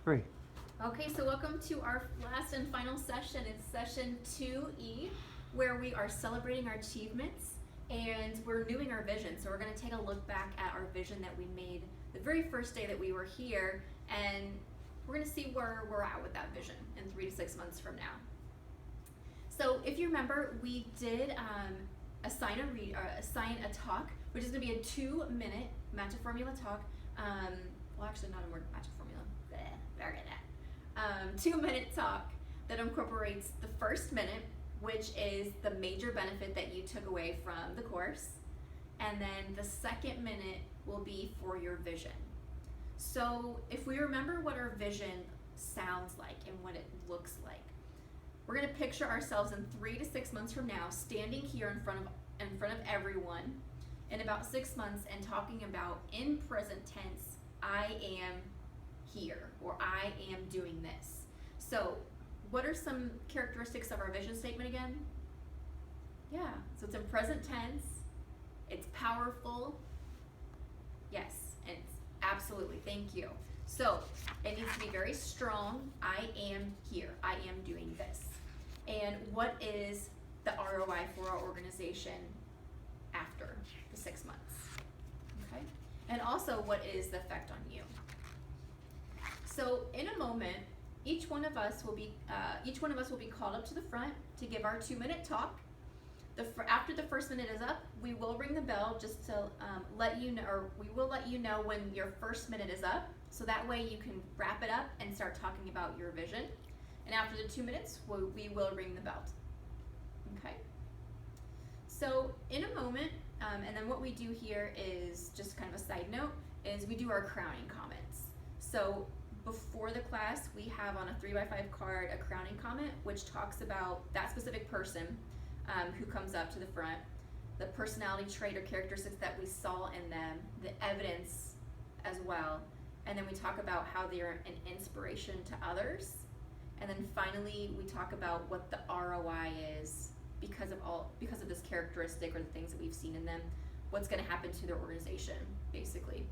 Great. Okay, so welcome to our last and final session. It's session 2E, where we are celebrating our achievements and we're renewing our vision. So we're going to take a look back at our vision that we made the very first day that we were here, and we're going to see where we're at with that vision in 3 to 6 months from now. So if you remember, we did assign a talk, which is going to be a 2-minute magic formula talk. Well, actually, not a word magic formula. Very good. 2-minute talk that incorporates the first minute, which is the major benefit that you took away from the course, and then the second minute will be for your vision. So if we remember what our vision sounds like and what it looks like, we're going to picture ourselves in 3 to 6 months from now standing here in front of everyone in about 6 months and talking about, in present tense, I am here, or I am doing this. So what are some characteristics of our vision statement again? Yeah, so it's in present tense, it's powerful, yes, and it's absolutely, thank you. So it needs to be very strong. I am here, I am doing this. And what is the ROI for our organization after the 6 months? Okay, and also what is the effect on you? So in a moment, each one of us will be called up to the front to give our 2-minute talk. After the first minute is up, we will ring the bell just to let you know, or we will let you know when your first minute is up, so that way you can wrap it up and start talking about your vision. And after the 2 minutes, we will ring the bell. Okay. So in a moment, and then what we do here is just kind of a side note, is we do our crowning comments. So before the class, we have on a 3x5 card a crowning comment, which talks about that specific person who comes up to the front, the personality trait or characteristics that we saw in them, the evidence as well, and then we talk about how they're an inspiration to others, and then finally we talk about what the ROI is because of this characteristic or the things that we've seen in them, what's going to happen to their organization, basically.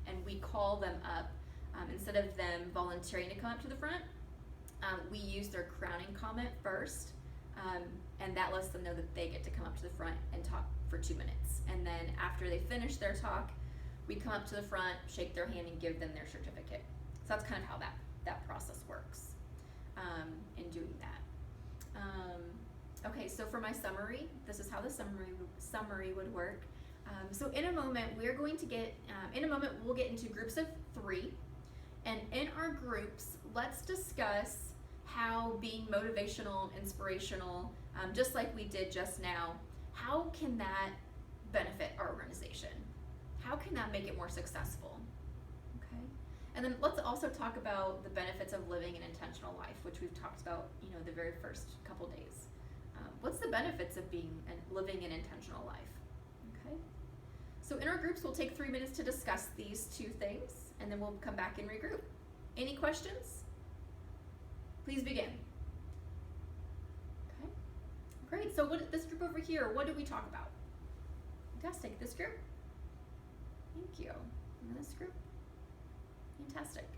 And we call them up. Instead of them volunteering to come up to the front, we use their crowning comment first, and that lets them know that they get to come up to the front and talk for 2 minutes. And then after they finish their talk, we come up to the front, shake their hand, and give them their certificate. So that's kind of how that process works in doing that. Okay, so for my summary, this is how the summary would work. So in a moment, we'll get into groups of 3. And in our groups, let's discuss how being motivational and inspirational, just like we did just now, how can that benefit our organization? How can that make it more successful? Okay. And then let's also talk about the benefits of living an intentional life, which we've talked about, the very first couple days. What's the benefits of living an intentional life? Okay. So in our groups, we'll take 3 minutes to discuss these 2 things, and then we'll come back and regroup. Any questions? Please begin. Okay, great. So this group over here, what did we talk about? Fantastic. This group? Thank you. And this group? Fantastic.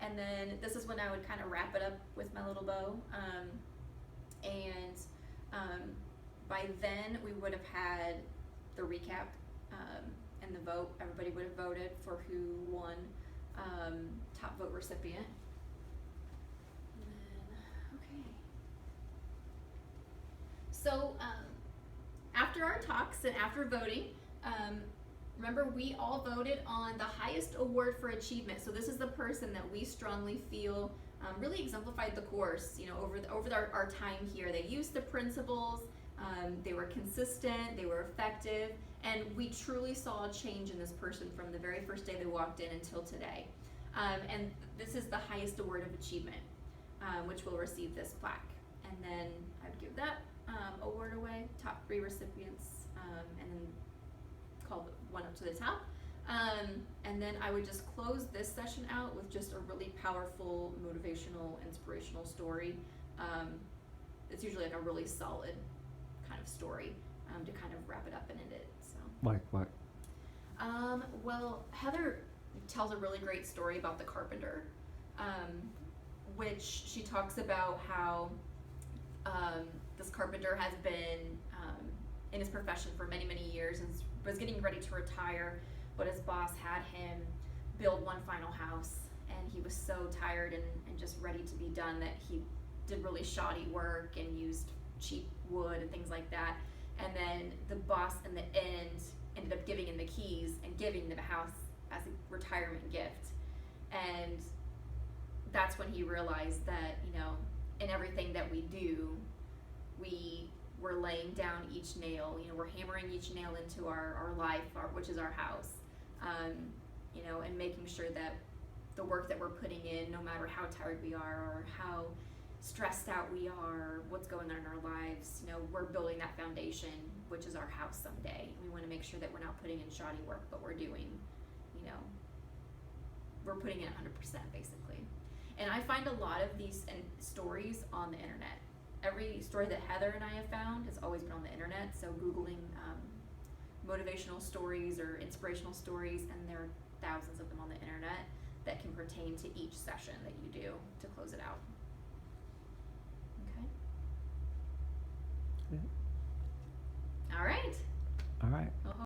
And then this is when I would kind of wrap it up with my little bow. By then, we would have had the recap and the vote. Everybody would have voted for who won top vote recipient. And then, okay. So after our talks and after voting, remember we all voted on the highest award for achievement. So this is the person that we strongly feel really exemplified the course. Over our time here, they used the principles. They were consistent, they were effective, and we truly saw a change in this person from the very first day they walked in until today. And this is the highest award of achievement, which will receive this plaque. And then I would give that award away, top 3 recipients, and then call one up to the top. And then I would just close this session out with just a really powerful, motivational, inspirational story. It's usually like a really solid kind of story to kind of wrap it up and end it. So. Like what? Well, Heather tells a really great story about the carpenter, which she talks about how this carpenter has been in his profession for many, many years and was getting ready to retire, but his boss had him build one final house, and he was so tired and just ready to be done that he did really shoddy work and used cheap wood and things like that. And then the boss in the end ended up giving him the keys and giving them a house as a retirement gift. And that's when he realized that, you know, in everything that we do, we're laying down each nail, you know, we're hammering each nail into our life, which is our house, you know, and making sure that the work that we're putting in, no matter how tired we are or how stressed out we are, what's going on in our lives, you know, we're building that foundation, which is our house someday. We want to make sure that we're not putting in shoddy work, but we're doing, you know, we're putting in 100% basically. And I find a lot of these stories on the internet. Every story that Heather and I have found has always been on the internet, so Googling motivational stories or inspirational stories, and there are thousands of them on the internet that can pertain to each session that you do to close it out. Okay? Yeah.